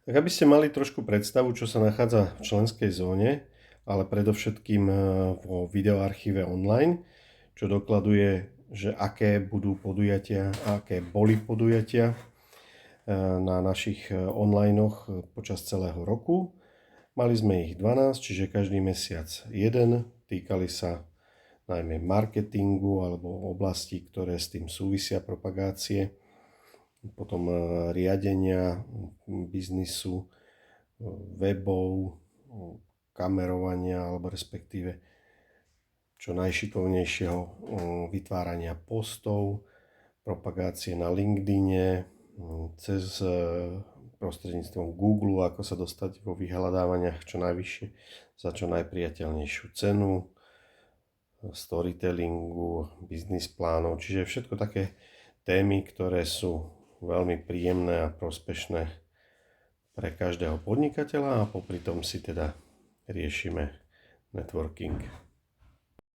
Tak aby ste mali trošku predstavu, čo sa nachádza v členskej zóne, ale predovšetkým vo videoarchíve online, čo dokladuje, že aké budú podujatia a aké boli podujatia na našich onlinech počas celého roku. Mali sme ich 12, čiže každý mesiac jeden. Týkali sa najmä marketingu alebo oblastí, ktoré s tým súvisia, propagácie, potom riadenia biznisu, webov, kamerovania alebo respektíve čo najšikovnejšieho vytvárania postov, propagácie na LinkedIne, cez prostredníctvom Google, ako sa dostať vo vyhľadávaniach čo najvyššie za čo najpriateľnejšiu cenu, storytellingu, biznis plánov, čiže všetko také témy, ktoré sú veľmi príjemné a prospešné pre každého podnikateľa a popri tom si teda riešime networking.